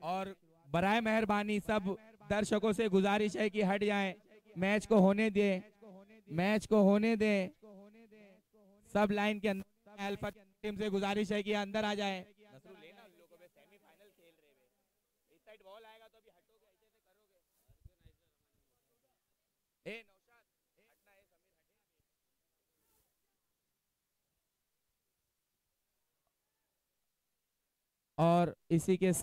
और बराए मेहरबानी सब दर्शकों से गुजारिश है कि हट जाएं, मैच को होने दें, मैच को होने दें। सब लाइन के अंदर, अल्फा टीम से गुजारिश है कि अंदर आ जाएं। सेमीफाइनल खेल रहे हैं, इस साइड बॉल आएगा तो अभी हटोगे, ऐसे ऐसे करोगे। ए नौशाद हटना है, समीर हटे। और इसी के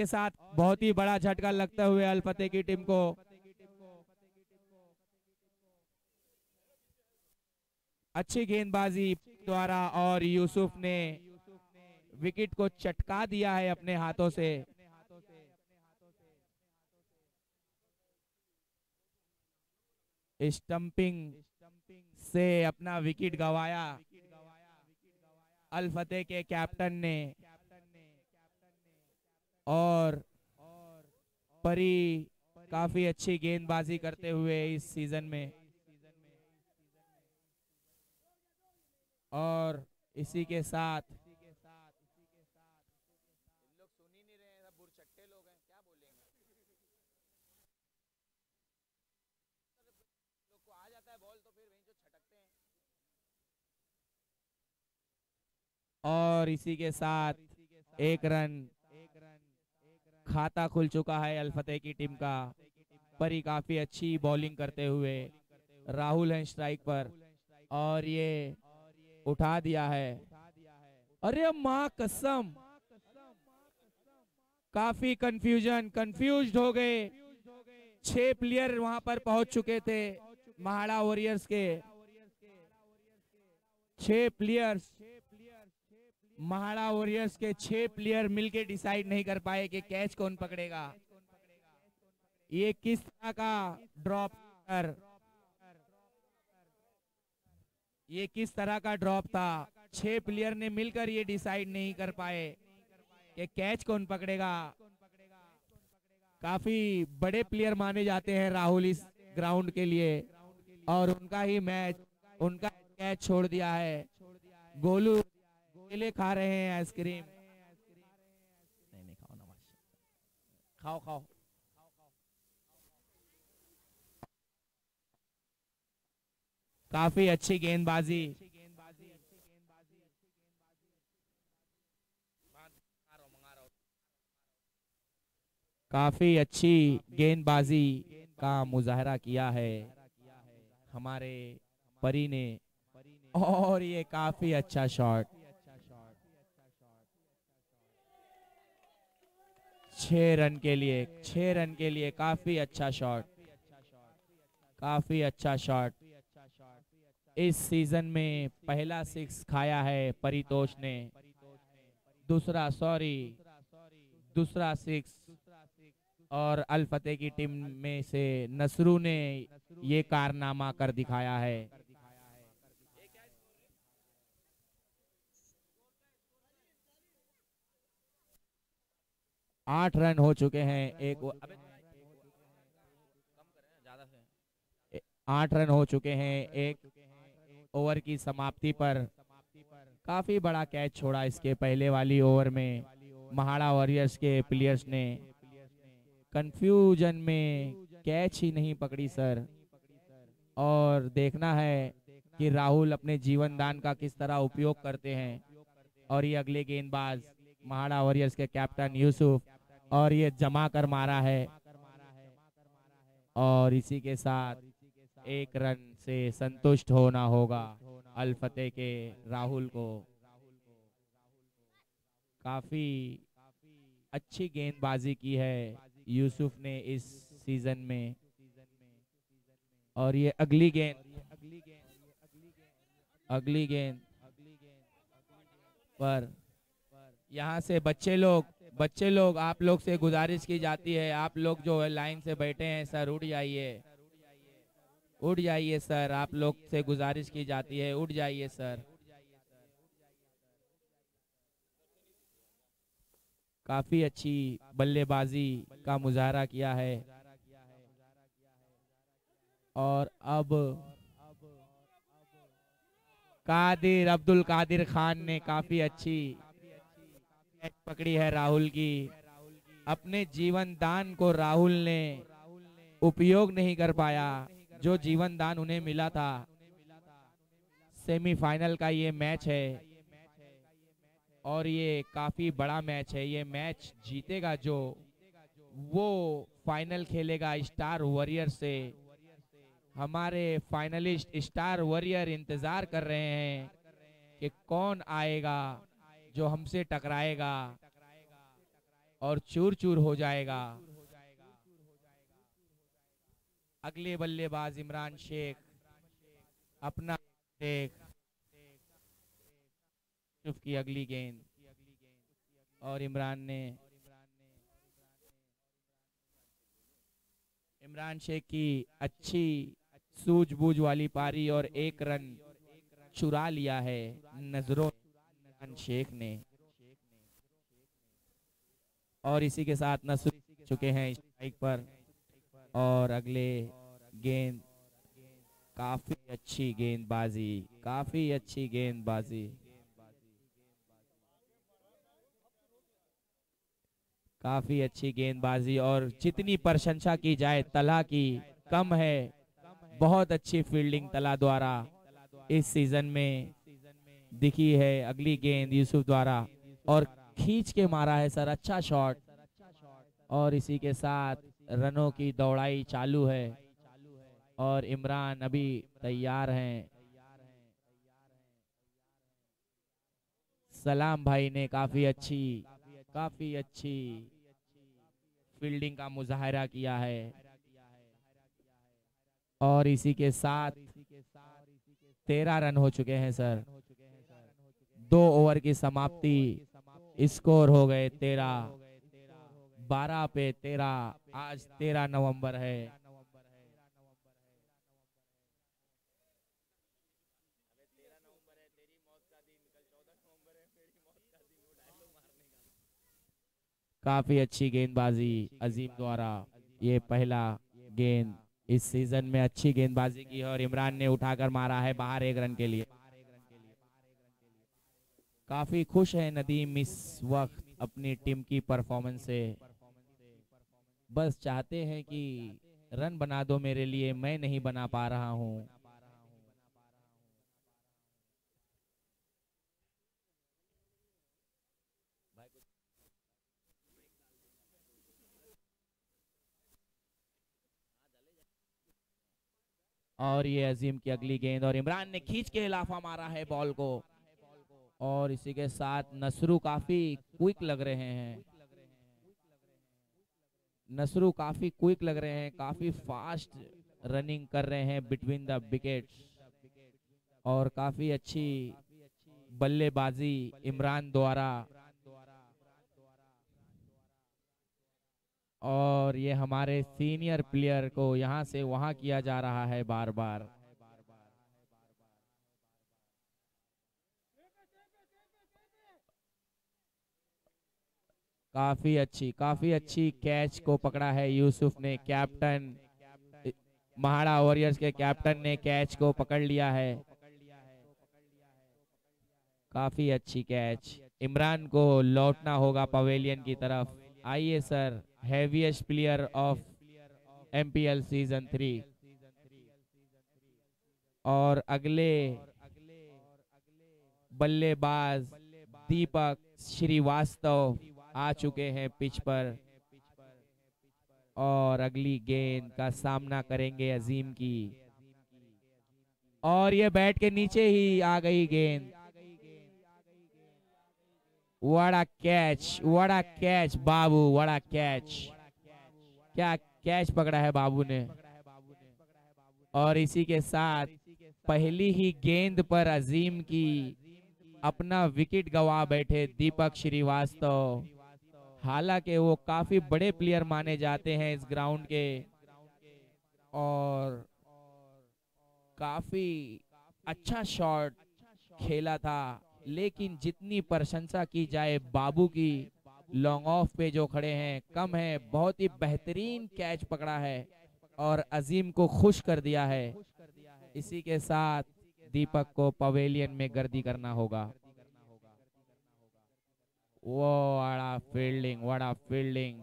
साथ बहुत ही बड़ा झटका लगते हुए अल फतेह की टीम को अच्छी गेंदबाजी द्वारा और यूसुफ ने विकेट को चटका दिया है अपने हाथों से। स्टंपिंग से अपना विकेट गंवाया अल फतेह के कैप्टन ने। और परी काफी अच्छी गेंदबाजी करते हुए इस सीजन में। और इसी के साथ लोग सुन ही नहीं रहे हैं, सब बुरचट्टे लोग हैं, क्या बोलेंगे। लोग को आ जाता है बॉल तो फिर वहीं जो छटकते हैं। और इसी के साथ एक रन खाता खुल चुका है अल फतेह की टीम का। परी काफी अच्छी बॉलिंग करते हुए, राहुल हैं स्ट्राइक पर और ये उठा दिया है। अरे माँ कसम, काफी कंफ्यूज्ड हो गए। 6 प्लेयर वहां पर पहुंच चुके थे महाड़ा वॉरियर्स के। 6 प्लेयर्स, महाड़ा वॉरियर्स के 6 प्लेयर मिलके डिसाइड नहीं कर पाए कि कैच कौन पकड़ेगा। ये किस तरह का ड्रॉप कर, ये किस तरह का ड्रॉप था। 6 प्लेयर ने मिलकर ये डिसाइड नहीं कर पाए कि कैच कौन पकड़ेगा। काफी बड़े प्लेयर माने जाते हैं राहुल इस ग्राउंड के लिए, और उनका ही मैच, उनका कैच छोड़ दिया है। गोलू केले खा रहे हैं आइसक्रीम। नहीं नहीं खाओ ना, खाओ खाओ। काफी अच्छी गेंदबाजी, काफी अच्छी गेंदबाजी का मुजाहरा किया है हमारे परी ने। और ये काफी अच्छा शॉट, 6 रन के लिए, 6 रन के लिए काफी अच्छा शॉट, काफी अच्छा शॉट। इस सीजन में पहला 6 खाया है परितोष ने, दूसरा 6। और अल फतेह की टीम में से नसरू ने ये कारनामा कर दिखाया है। 8 रन हो चुके हैं। 8 रन हो चुके हैं एक ओवर की समाप्ति पर। काफी बड़ा कैच छोड़ा इसके पहले वाली ओवर में महाड़ा वॉरियर्स के प्लेयर्स ने। कंफ्यूजन में कैच ही नहीं पकड़ी सर। और देखना है कि राहुल अपने जीवन दान का किस तरह उपयोग करते हैं। और ये अगले गेंदबाज महाड़ा वॉरियर्स के कैप्टन यूसुफ, और ये जमा कर मारा है। और इसी के साथ 1 रन से संतुष्ट होना होगा अल फतेह के राहुल को। काफी अच्छी गेंदबाजी की है यूसुफ ने इस सीजन में। और ये अगली गेंद पर यहाँ से बच्चे लोग आप लोग से गुजारिश की जाती है, आप लोग जो है लाइन से बैठे हैं सर, उठ जाइए, उठ जाइए सर, आप लोग से गुजारिश की जाती है, उठ जाइए सर। काफी अच्छी बल्लेबाजी का मुजाहरा किया है और अब कादिर अब्दुल कादिर खान ने काफी अच्छी कैच पकड़ी है राहुल की। अपने जीवन दान को राहुल ने उपयोग नहीं कर पाया, जो जीवन दान उन्हें मिला था। सेमीफाइनल का ये मैच है और ये काफी बड़ा मैच है। ये मैच जीतेगा जो, वो फाइनल खेलेगा स्टार वॉरियर से। हमारे फाइनलिस्ट स्टार वॉरियर इंतजार कर रहे हैं कि कौन आएगा जो हमसे टकराएगा और चूर चूर हो जाएगा। अगले बल्लेबाज इमरान शेख अपना देख की अगली गेंद, और इमरान शेख की अच्छी सूझबूझ वाली पारी और एक रन चुरा लिया है नजरों इमरान शेख ने। और इसी के साथ नसरुल चुके हैं स्ट्राइक पर। और अगले गेंद, काफी अच्छी गेंदबाजी, काफी अच्छी गेंदबाजी, काफी अच्छी गेंदबाजी। और जितनी प्रशंसा की जाए तला की कम है। बहुत अच्छी फील्डिंग तला द्वारा इस सीजन में दिखी है। अगली गेंद यूसुफ द्वारा, और खींच के मारा है सर, अच्छा शॉट। और इसी के साथ रनों की दौड़ाई चालू है और इमरान अभी तैयार हैं। सलाम भाई ने काफी अच्छी फील्डिंग का मुजाहरा किया है। और इसी के साथ 13 रन हो चुके हैं सर। 2 ओवर की समाप्ति, स्कोर हो गए 13, 12 पे 13। आज 13 नवंबर है। काफी अच्छी गेंदबाजी अजीम द्वारा। ये पहला गेंद इस सीजन में अच्छी गेंदबाजी की है और इमरान ने उठाकर मारा है बाहर 1 रन के लिए। काफी खुश है नदीम इस वक्त अपनी टीम की परफॉर्मेंस से। बस चाहते हैं कि रन बना दो मेरे लिए, मैं नहीं बना पा रहा हूं। और ये अजीम की अगली गेंद, और इमरान ने खींच के लाफा मारा है बॉल को। और इसी के साथ नसरू काफी क्विक लग रहे हैं। नसरू काफी क्विक लग रहे हैं, काफी फास्ट रनिंग कर रहे हैं बिटवीन द विकेट्स। और काफी अच्छी बल्लेबाजी इमरान द्वारा। और ये हमारे सीनियर प्लेयर को यहाँ से वहां किया जा रहा है बार बार। काफी अच्छी कैच को पकड़ा है यूसुफ ने। कैप्टन, महाड़ा वॉरियर्स के कैप्टन ने कैच को पकड़ लिया है। काफी अच्छी कैच। इमरान को लौटना होगा पवेलियन की तरफ। आइए sir, heaviest player of MPL season 3 और अगले बल्लेबाज दीपक श्रीवास्तव आ चुके हैं पिच पर और अगली गेंद का सामना करेंगे अजीम की। और ये बैट के नीचे ही आ गई गेंद। वड़ा कैच बाबू, वड़ा कैच। क्या कैच पकड़ा है बाबू ने। और इसी के साथ पहली ही गेंद पर अजीम की अपना विकेट गंवा बैठे दीपक श्रीवास्तव। हालांकि वो काफी बड़े प्लेयर माने जाते हैं इस ग्राउंड के और काफी अच्छा शॉट खेला था, लेकिन जितनी प्रशंसा की जाए बाबू की, लॉन्ग ऑफ पे जो खड़े हैं कम है। बहुत ही बेहतरीन कैच पकड़ा है और अजीम को खुश कर दिया है। इसी के साथ दीपक को पवेलियन में गर्दी करना होगा। वो बड़ा फील्डिंग।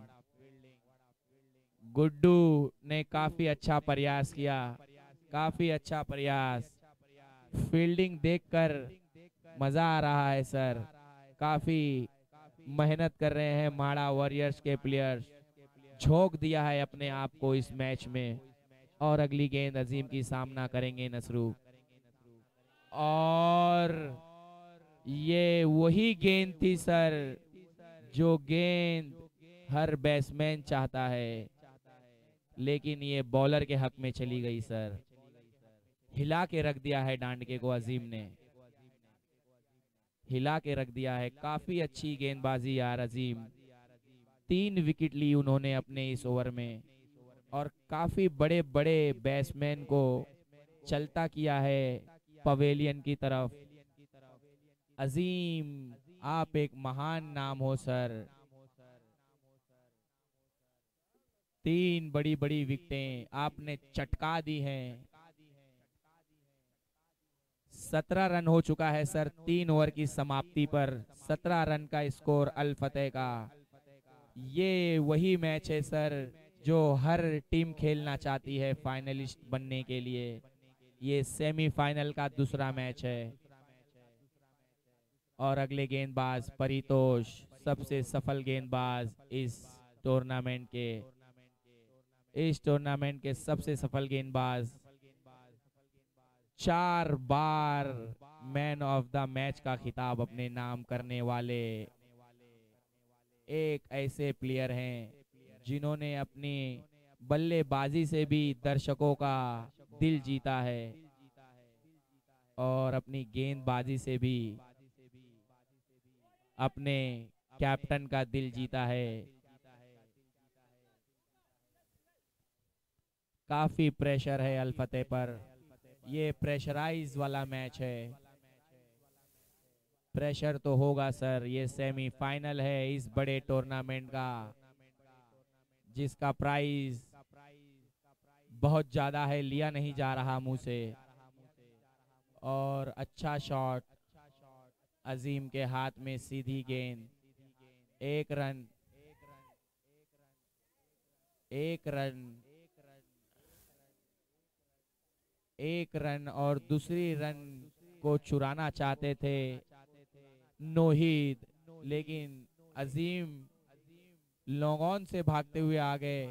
गुड्डू ने काफी अच्छा प्रयास किया, काफी अच्छा प्रयास। फील्डिंग देखकर मजा आ रहा है सर। काफी मेहनत कर रहे हैं माड़ा वॉरियर्स के प्लेयर्स। झोंक दिया है अपने आप को इस मैच में। और अगली गेंद अजीम की सामना करेंगे नसरू। और ये वही गेंद थी सर, जो गेंद हर बैट्समैन चाहता है, लेकिन ये बॉलर के हक में चली गई सर। हिला के रख दिया है डांडके को अजीम ने, हिला के रख दिया है। काफी अच्छी गेंदबाजी यार अजीम। 3 विकेट ली उन्होंने अपने इस ओवर में, और काफी बड़े बड़े बैट्समैन को चलता किया है पवेलियन की तरफ। अजीम, आप एक महान नाम हो सर। 3 बड़ी बड़ी विकेटें आपने चटका दी हैं। 17 रन हो चुका है सर 3 ओवर की समाप्ति पर। 17 रन का स्कोर अल फतेह का। ये वही मैच है सर जो हर टीम खेलना चाहती है फाइनलिस्ट बनने के लिए। ये सेमीफाइनल का दूसरा मैच है। और अगले गेंदबाज परितोष, सबसे सफल गेंदबाज इस टूर्नामेंट के सबसे सफल गेंदबाज। 4 बार मैन ऑफ द मैच का खिताब अपने नाम करने वाले एक ऐसे प्लेयर हैं जिन्होंने अपनी बल्लेबाजी से भी दर्शकों का दिल जीता है, और अपनी गेंदबाजी से भी अपने कैप्टन का दिल जीता है। काफी प्रेशर है अल फतेह पर। ये प्रेशराइज वाला मैच है। प्रेशर तो होगा सर, ये सेमीफाइनल है इस बड़े टूर्नामेंट का, जिसका प्राइज बहुत ज्यादा है, लिया नहीं जा रहा मुंह से। और अच्छा शॉट अजीम के हाथ में, सीधी गेंद। 1 रन, 1 रन, 1 रन और दूसरी रन को चुराना चाहते थे नोहिद, लेकिन अजीम लॉन्ग ऑन से भागते हुए आ गए।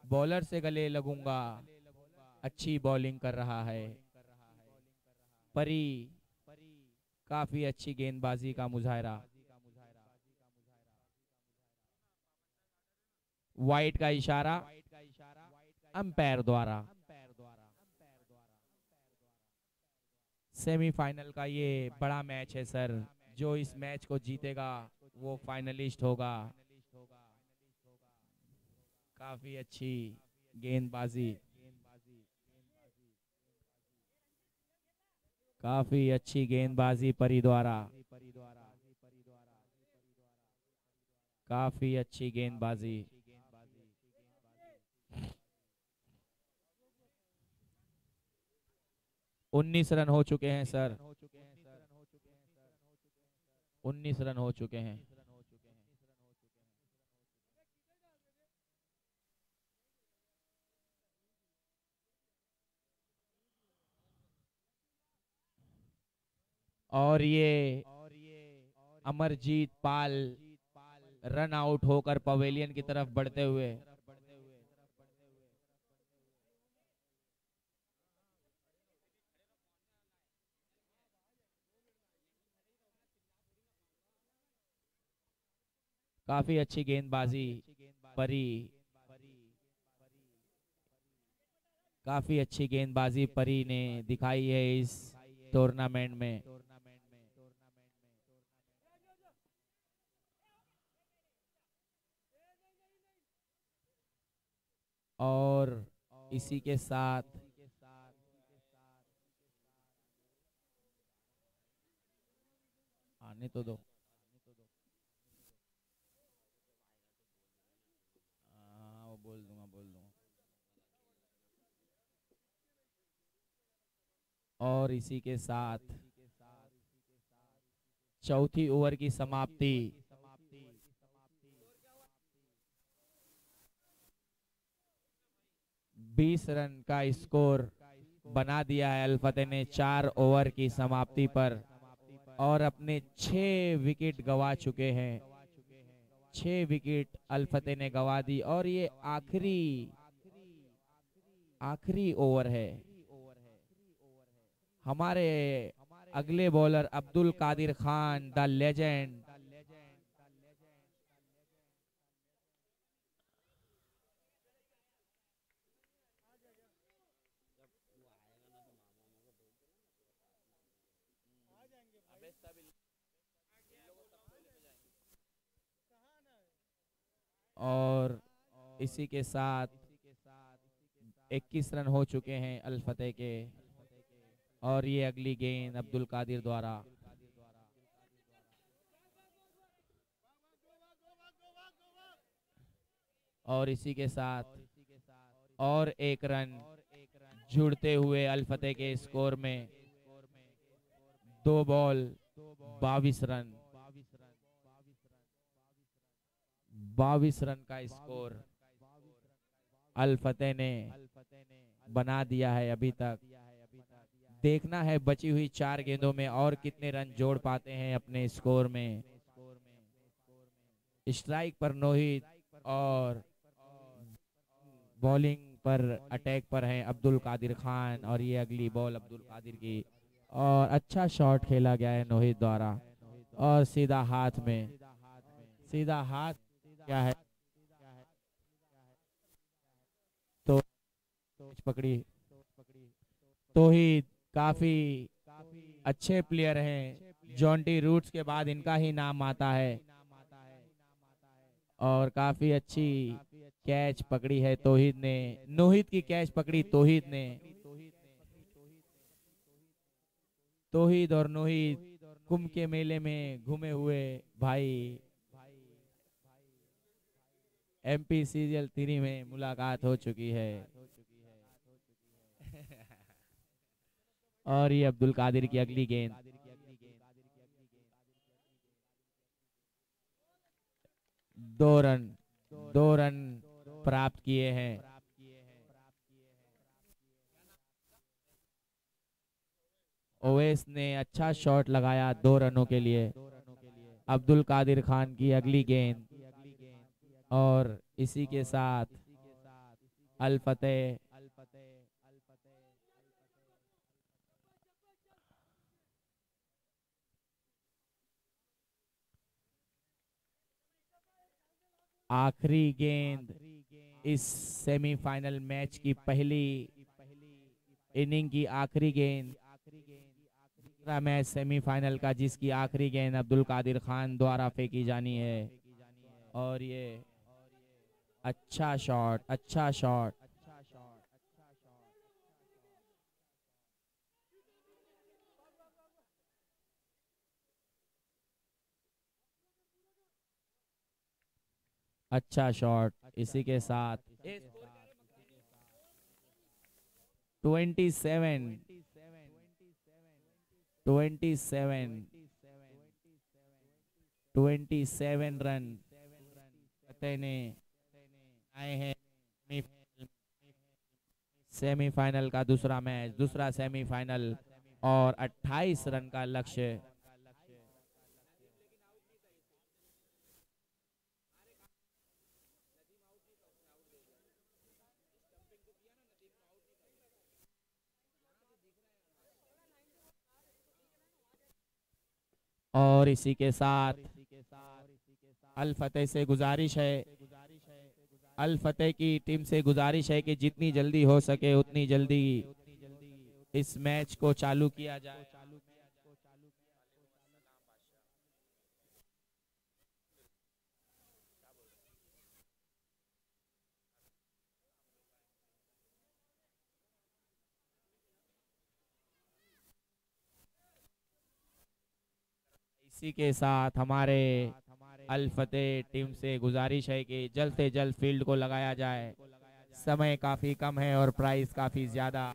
बॉलर से गले लगूंगा, अच्छी बॉलिंग कर रहा है परी। काफी अच्छी गेंदबाजी का मुजाहरा। वाइड का इशारा अंपायर द्वारा। सेमीफाइनल का ये बड़ा मैच है सर। जो इस मैच को जीतेगा वो फाइनलिस्ट होगा। काफी अच्छी गेंदबाजी, काफी अच्छी गेंदबाजी परी द्वारा। काफी अच्छी गेंदबाजी। 19 रन हो चुके हैं सर, 19 रन हो चुके हैं। और ये अमरजीत पाल रन आउट होकर पवेलियन की तरफ बढ़ते हुए। काफी अच्छी गेंदबाजी परी, काफी अच्छी गेंदबाजी परी ने दिखाई है इस टूर्नामेंट में। और इसी के साथ आने तो दो। वो बोल दूंगा। और इसी के साथ चौथी ओवर की समाप्ति। 20 रन का स्कोर बना दिया है अल फतेह ने 4 ओवर की समाप्ति पर, और अपने 6 विकेट गवा चुके हैं। 6 विकेट अल फतेह ने गवा दी, और ये आखिरी ओवर है। हमारे अगले bowler Abdul Qadir Khan the legend, और इसी के साथ 21 रन हो चुके हैं अल फतेह के, और ये अगली गेंद अब्दुल कादिर द्वारा। और इसी के साथ और 1 रन जुड़ते हुए अल फतेह के स्कोर में। 2 बॉल 22 रन, 22 रन का स्कोर अल फतेह ने बना दिया है अभी तक। देखना है बची हुई 4 गेंदों में और कितने रन जोड़ पाते हैं अपने स्कोर में। स्ट्राइक पर नोहिद और बॉलिंग पर अटैक पर हैं अब्दुल कादिर खान, और ये अगली बॉल अब्दुल कादिर की, और अच्छा शॉट खेला गया है नोहिद द्वारा, और सीधा हाथ में। सीधा हाथ क्या है, तो पकड़ी। तौहीद काफी अच्छे प्लेयर हैं, जॉन्टी रूट्स के बाद इनका ही नाम आता है, और काफी अच्छी कैच पकड़ी है तौहीद ने। नोहिद की कैच पकड़ी तौहीद ने। तौहीद और नोहिद कुंभ के मेले में घूमे हुए भाई, MP सीरियल 3 में मुलाकात हो चुकी है। और ये अब्दुल कादिर की अगली गेंद, 2 रन प्राप्त किए हैं। ओवैस ने अच्छा शॉट लगाया 2 रनों के लिए। अब्दुल कादिर खान की अगली गेंद, और इसी के साथ अल फतेह आखिरी गेंद इस सेमीफाइनल मैच की पहली इनिंग की आखिरी गेंद। दूसरा मैच सेमीफाइनल का, जिसकी आखिरी गेंद अब्दुल कादिर खान द्वारा फेंकी जानी है। और ये अच्छा शॉट, अच्छा शॉट। अच्छा शॉट। इसी के साथ 27 रन फतेह ने आए हैं सेमीफाइनल का दूसरा मैच, दूसरा सेमीफाइनल, और 28 रन का लक्ष्य। और इसी के साथ अल फतेह से गुजारिश है, अल फतेह की टीम से गुजारिश है कि जितनी जल्दी हो सके उतनी जल्दी इस मैच को चालू किया जाए। इसी के साथ हमारे अल फतेह टीम से गुजारिश है कि जल्द से जल्द फील्ड को लगाया जाए। समय काफी कम है और प्राइस काफी ज्यादा।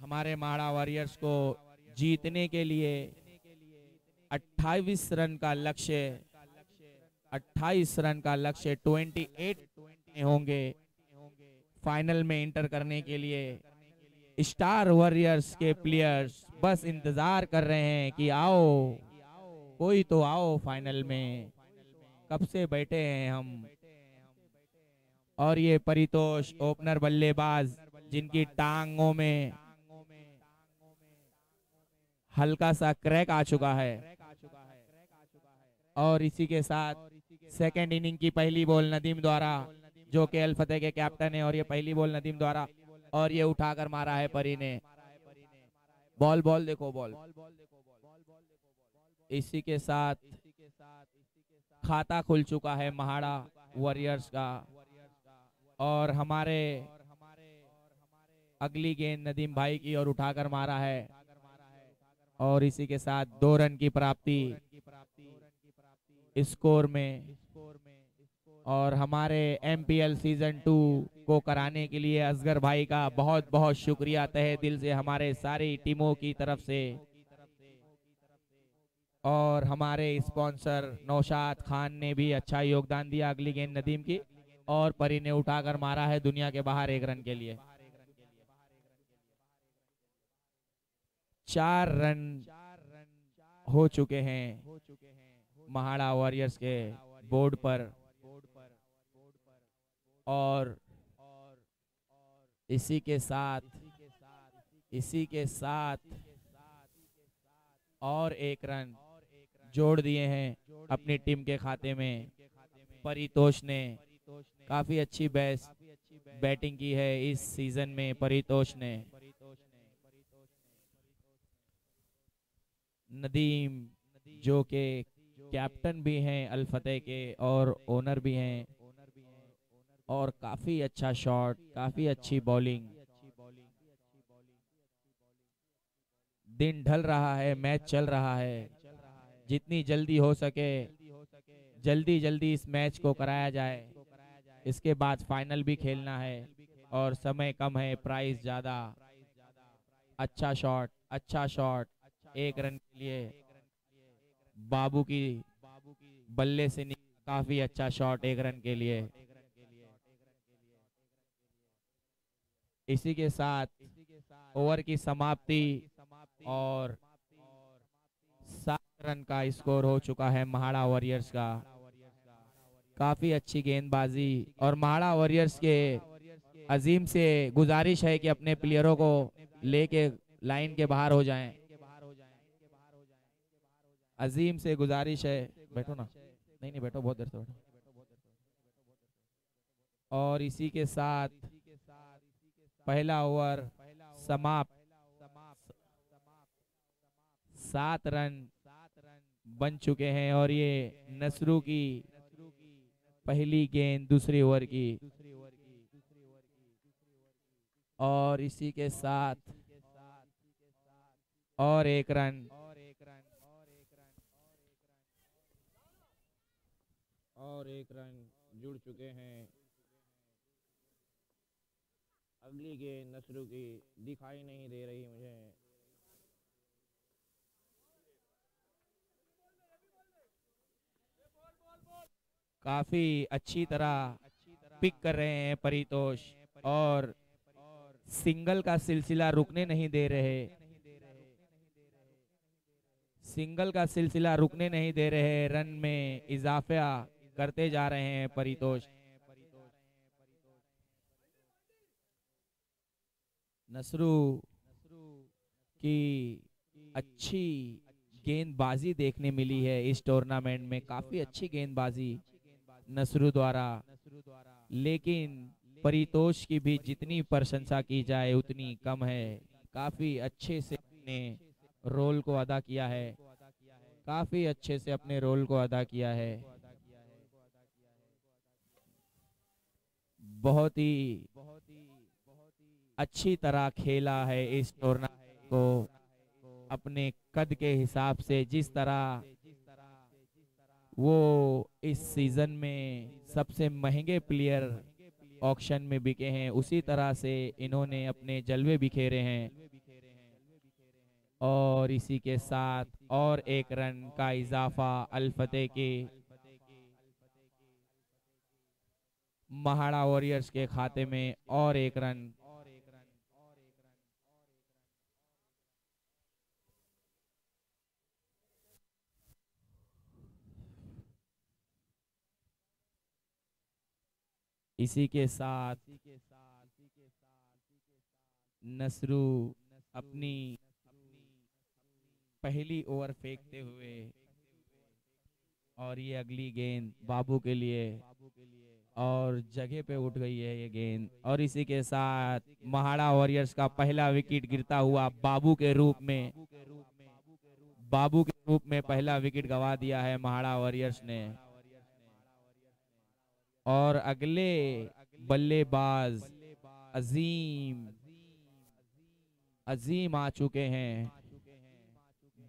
हमारे महाड़ा वॉरियर्स को जीतने के लिए 28 रन का लक्ष्य 28 रन का लक्ष्य 28 होंगे फाइनल में इंटर करने के लिए। स्टार वॉरियर्स के प्लेयर्स बस इंतजार कर रहे हैं कि आओ, कोई तो आओ फाइनल में, कब से बैठे हैं हम। और ये परितोष ओपनर बल्लेबाज जिनकी टांगों में हल्का सा क्रैक आ चुका है। और इसी के साथ सेकेंड इनिंग की पहली बॉल नदीम द्वारा, जो कि अल फतेह के कैप्टन है, और ये पहली बॉल नदीम द्वारा, और ये उठाकर मारा है परी ने। बॉल देखो बॉल। इसी के साथ खाता खुल चुका है महाड़ा वॉरियर्स का। और हमारे अगली गेंद नदीम भाई की और उठाकर मारा है। और इसी के साथ 2 रन की प्राप्ति स्कोर में। और हमारे MPL सीजन 2 को कराने के लिए असगर भाई का बहुत बहुत शुक्रिया तहे दिल से हमारे सारी टीमों की तरफ से। और हमारे स्पॉन्सर नौशाद खान ने भी अच्छा योगदान दिया अगली गेंद नदीम की, और परी ने उठाकर मारा है दुनिया के बाहर 1 रन के लिए। 4 रन हो चुके हैं महाड़ा वॉरियर्स के बोर्ड पर। और इसी के साथ और 1 रन जोड़ दिए हैं अपनी टीम के खाते में। परितोष ने काफी अच्छी बैटिंग की है इस सीजन में। परितोष ने, नदीम जो के कैप्टन भी हैं अल फतेह के और ओनर भी हैं, और काफी अच्छा शॉट, काफी अच्छी बॉलिंग। दिन ढल रहा है, मैच चल रहा है, जितनी जल्दी हो सके जल्दी इस मैच को कराया जाए। इसके बाद फाइनल भी खेलना है और समय कम है, प्राइस ज्यादा। अच्छा शॉट 1 रन के लिए बाबू की बल्ले से काफी अच्छा शॉट 1 रन के लिए। इसी के साथ ओवर की समाप्ति और 7 रन का स्कोर हो चुका है महाड़ा वॉरियर्स का। काफी अच्छी गेंदबाजी। और महाड़ा वॉरियर्स के अजीम से गुजारिश है कि अपने प्लेयरों को लेके लाइन के बाहर हो जाएं। अजीम से गुजारिश है, बैठो ना, नहीं बैठो, बहुत देर से बैठो। और इसी के साथ पहला ओवर समाप्त। 7 रन बन चुके हैं और ये नसरू की पहली गेंद दूसरे ओवर की। और इसी के साथ और 1 रन जुड़ चुके हैं। अगली गेंद नसरू की दिखाई नहीं दे रही मुझे। काफी अच्छी तरह पिक कर रहे हैं परितोष, और सिंगल का सिलसिला रुकने नहीं दे रहे। रन में इजाफा करते जा रहे हैं परितोष। नसरू की अच्छी गेंदबाजी देखने मिली है इस टूर्नामेंट में, काफी अच्छी गेंदबाजी नसरू द्वारा। लेकिन परितोष की भी जितनी प्रशंसा की जाए उतनी कम है। काफी अच्छे से अपने रोल को अदा किया है, बहुत ही अच्छी तरह खेला है इस टूर्नामेंट को अपने कद के हिसाब से। जिस तरह वो इस सीजन में सबसे महंगे प्लेयर ऑक्शन में बिके हैं, उसी तरह से इन्होंने अपने जलवे बिखेरे हैं। और इसी के साथ और एक रन का इजाफा अल फतेह के महाड़ा वॉरियर्स के खाते में, और एक रन। इसी के साथ नसरू अपनी पहली ओवर फेंकते हुए, और ये अगली गेंद बाबू के लिए, और जगह पे उठ गई है ये गेंद। और इसी के साथ महाड़ा वॉरियर्स का पहला विकेट गिरता हुआ बाबू के रूप में, बाबू के रूप में पहला विकेट गंवा दिया है महाड़ा वॉरियर्स ने। और अगले बल्लेबाज अजीम अजीम आ चुके हैं।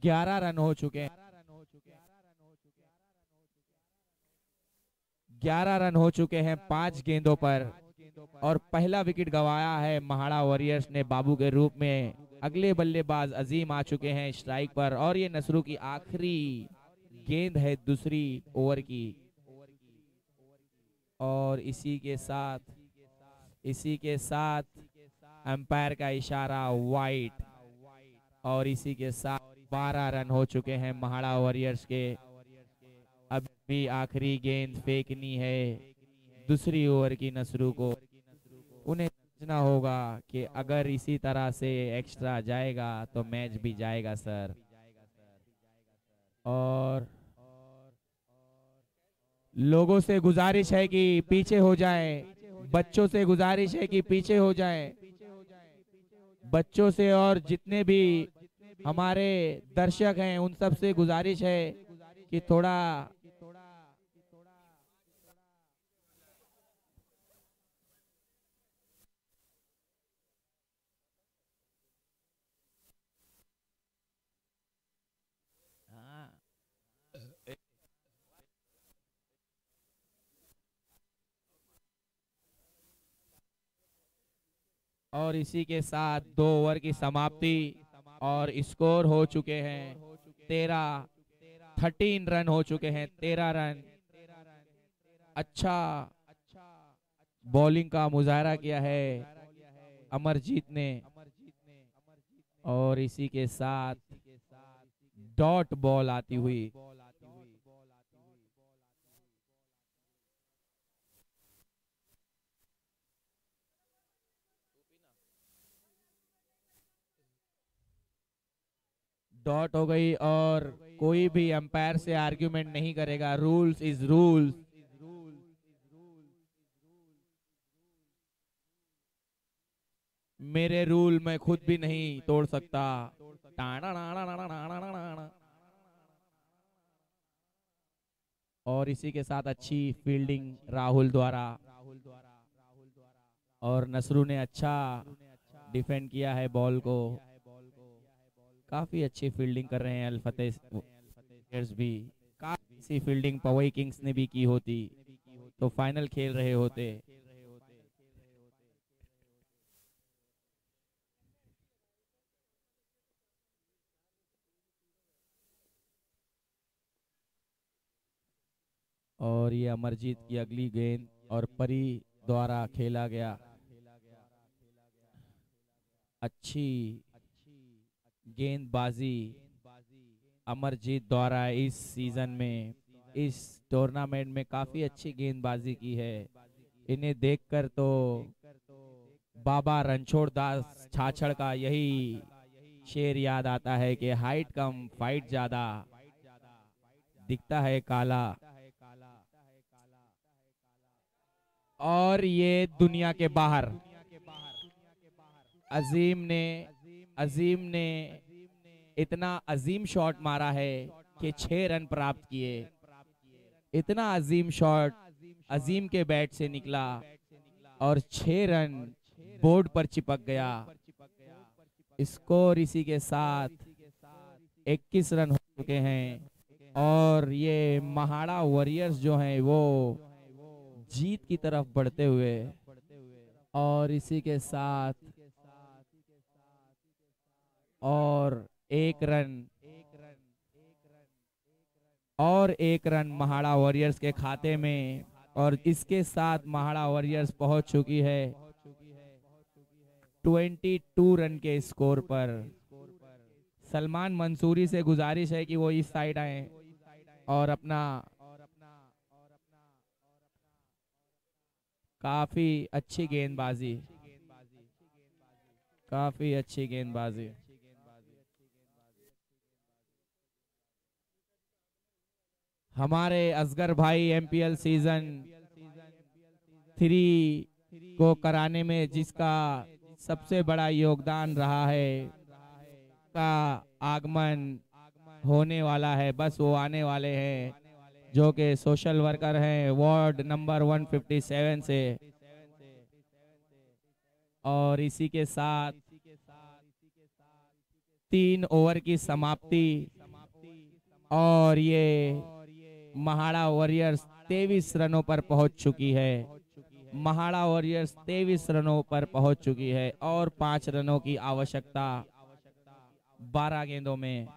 11 रन हो चुके हैं, 11 रन हो चुके हैं 5 गेंदों पर, और पहला विकेट गंवाया है महाड़ा वॉरियर्स ने बाबू के रूप में। अगले बल्लेबाज अजीम आ चुके हैं स्ट्राइक पर, और ये नसरू की आखिरी गेंद है दूसरी ओवर की। और इसी के साथ अंपायर का इशारा वाइट, और इसी के साथ 12 रन हो चुके हैं महाड़ा वॉरियर्स के। अब भी आखिरी गेंद फेंकनी है दूसरी ओवर की नसरू को। उन्हें समझना होगा कि अगर इसी तरह से एक्स्ट्रा जाएगा तो मैच भी जाएगा सर। और लोगों से गुजारिश है कि पीछे हो जाएं, बच्चों से गुजारिश है कि पीछे हो जाएं, बच्चों से और जितने भी हमारे दर्शक हैं उन सब से गुजारिश है कि थोड़ा हाँ। और इसी के साथ 2 ओवर की समाप्ति, और स्कोर हो चुके हैं 13 रन हो चुके हैं, 13 रन। अच्छा बॉलिंग का मुजाहरा किया है अमरजीत ने, और इसी के साथ डॉट बॉल आती हुई। डॉट हो गई, और कोई भी अंपायर से आर्ग्यूमेंट नहीं करेगा। Rules is rules. मेरे रूल मैं खुद भी नहीं तोड़ सकता। और इसी के साथ अच्छी फील्डिंग राहुल द्वारा, और नसरू ने अच्छा डिफेंड किया है बॉल को। काफी अच्छी फील्डिंग कर रहे हैं अल फतेह भी। काफी सी फील्डिंग पवई किंग्स ने भी की होती तो फाइनल खेल रहे होते। और ये अमरजीत की अगली गेंद, और परी द्वारा खेला गया अच्छी गेंदबाजी अमरजीत द्वारा इस सीजन में, इस टूर्नामेंट में काफी अच्छी गेंदबाजी की है। इन्हें देखकर तो बाबा रणछोड़ दास छाछड़ का यही शेर याद आता है कि हाइट कम फाइट ज्यादा, दिखता है काला। और ये दुनिया के बाहर अजीम ने अजीम ने इतना अजीम शॉट मारा है कि 6 रन प्राप्त किए। इतना अजीम शॉट अजीम के बैट से निकला, और 6 रन बोर्ड पर चिपक गया। स्कोर इसी के साथ 21 रन हो चुके हैं, और ये महाड़ा वॉरियर्स जो हैं वो जीत की तरफ बढ़ते हुए। और इसी के साथ और एक रन और एक रन महाड़ा वॉरियर्स के खाते में, और इसके साथ महाड़ा वॉरियर्स पहुंच चुकी है 22 रन के स्कोर पर। सलमान मंसूरी से गुजारिश है कि वो इस साइड आए और अपना काफी अच्छी गेंदबाजी, काफी अच्छी गेंदबाजी। हमारे असगर भाई एमपीएल सीजन 3 को कराने में जिसका सबसे बड़ा योगदान रहा है का आगमन होने वाला है, बस वो आने वाले हैं, जो कि सोशल वर्कर हैं वार्ड नंबर 157 से। और इसी के साथ 3 ओवर की समाप्ति, और ये महाड़ा वॉरियर्स 23 रनों पर पहुंच चुकी है। महाड़ा वॉरियर्स 23 रनों पर पहुंच चुकी है और 5 रनों की आवश्यकता 12 गेंदों में,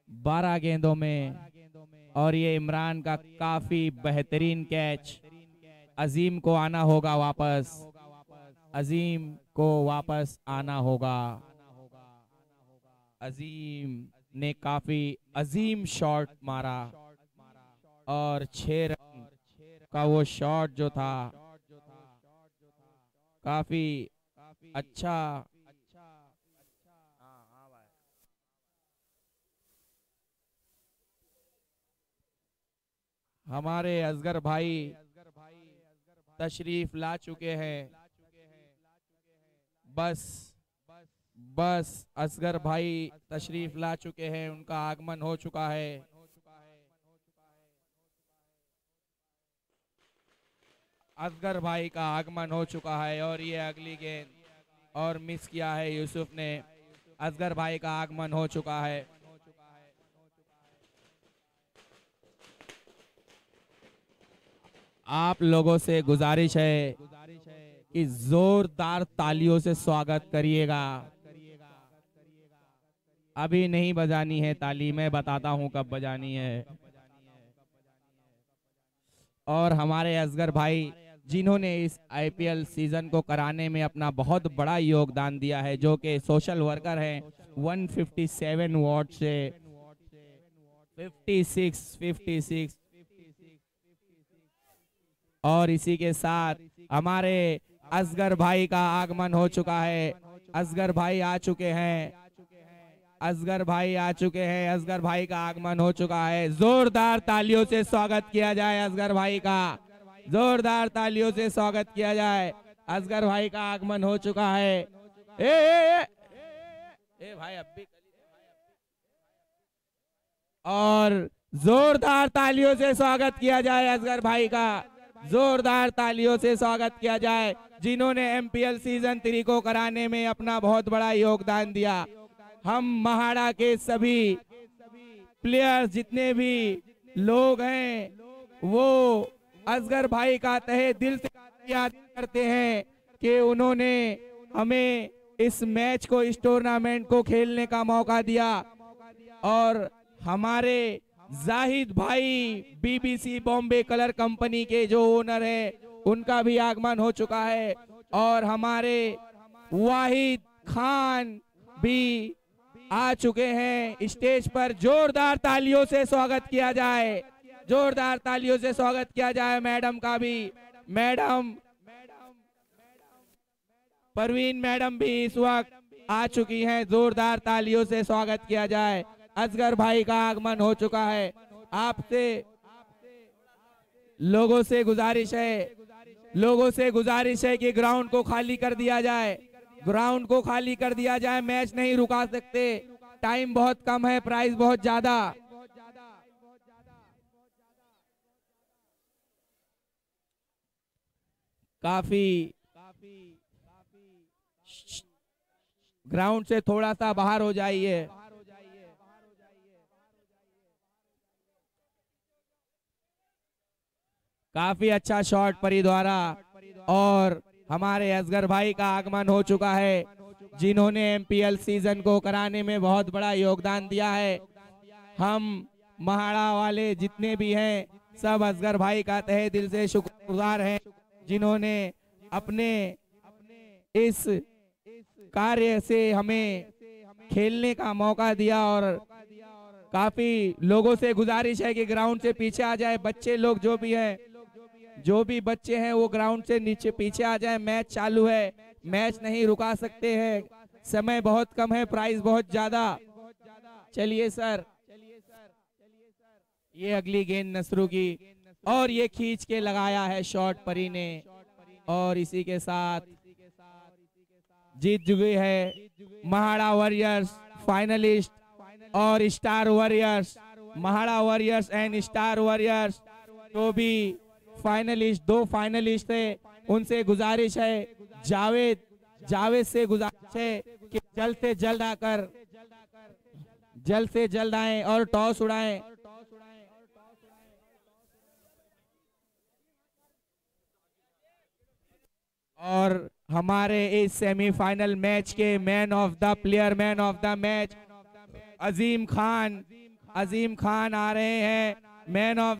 12 गेंदों में। और ये इमरान का काफी बेहतरीन कैच। अजीम को आना होगा वापस, अजीम को वापस आना होगा। अजीम ने काफी अजीम शॉट मारा और 6 रन का वो शॉट जो था काफी अच्छा। हमारे असगर भाई तशरीफ ला चुके हैं। बस असगर भाई तशरीफ ला चुके हैं, उनका आगमन हो चुका है। असगर भाई का आगमन हो चुका है और ये अगली गेंद और मिस किया है यूसुफ ने। असगर भाई का आगमन हो चुका है। आप लोगों से गुजारिश है कि जोरदार तालियों से स्वागत करिएगा। अभी नहीं बजानी है ताली, मैं बताता हूं कब बजानी है। और हमारे असगर भाई जिन्होंने इस आईपीएल सीजन को कराने में अपना बहुत बड़ा योगदान दिया है, जो कि सोशल वर्कर हैं 157 वार्ड से 56। और इसी के साथ हमारे असगर भाई का आगमन हो चुका है। असगर भाई आ चुके हैं, असगर भाई आ चुके हैं, असगर भाई का आगमन हो चुका है। जोरदार तालियों से स्वागत किया जाए असगर भाई का, जोरदार तालियों से स्वागत किया जाए। असगर भाई का आगमन हो चुका है। ए भाई अब भी, और जोरदार तालियों से स्वागत किया जाए असगर भाई का, जोरदार तालियों से स्वागत किया जाए, जिन्होंने एमपीएल सीजन 3 को कराने में अपना बहुत बड़ा योगदान दिया। हम महाड़ा के सभी प्लेयर्स, जितने भी लोग हैं, वो असगर भाई का तहे दिल से याद करते हैं कि उन्होंने हमें इस मैच को, इस टूर्नामेंट को खेलने का मौका दिया। और हमारे जाहिद भाई बीबीसी बॉम्बे कलर कंपनी के जो ओनर है, उनका भी आगमन हो चुका है। और हमारे वाहिद खान भी आ चुके हैं स्टेज पर। जोरदार तालियों से स्वागत किया जाए, जोरदार तालियों से स्वागत किया जाए। मैडम का भी, मैडम परवीन मैडम भी इस वक्त आ चुकी हैं, जोरदार तालियों से स्वागत किया जाए। असगर भाई का आगमन हो चुका है। आपसे लोगों से गुजारिश है कि ग्राउंड को खाली कर दिया जाए, ग्राउंड को खाली कर दिया जाए। मैच नहीं रुका सकते, टाइम बहुत कम है, प्राइस बहुत ज्यादा। काफी ग्राउंड से थोड़ा सा बाहर हो जाइए। काफी अच्छा शॉट परी द्वारा, और हमारे असगर भाई का आगमन हो चुका है। जिन्होंने एमपीएल सीजन को कराने में बहुत बड़ा योगदान दिया है। हम महाड़ा वाले जितने भी हैं सब असगर भाई का तहे दिल से शुक्रगुजार हैं, जिन्होंने अपने इस कार्य से हमें खेलने का मौका दिया। और काफी लोगों से गुजारिश है कि ग्राउंड से पीछे आ जाए, बच्चे लोग जो भी हैं, जो भी बच्चे हैं वो ग्राउंड से नीचे पीछे आ जाए। मैच चालू है, मैच नहीं रुका सकते हैं, समय बहुत कम है, प्राइस बहुत ज्यादा। चलिए सर, ये अगली गेंद नसरू की और ये खींच के लगाया है शॉट परी ने, और इसी के साथ जीत चुकी है महाड़ा वॉरियर्स फाइनलिस्ट और star warriors. MHADA warriors and star warriors तो भी फाइनलिस्ट, 2 फाइनलिस्ट थे, उनसे गुजारिश है, जावेद से गुजारिश है कि जल्द से जल्द आकर, जल्द से जल्द आए और टॉस उड़ाएं। और हमारे इस सेमीफाइनल मैच के man of the player, man of the match Azeem Khan आ रहे हैं। Man of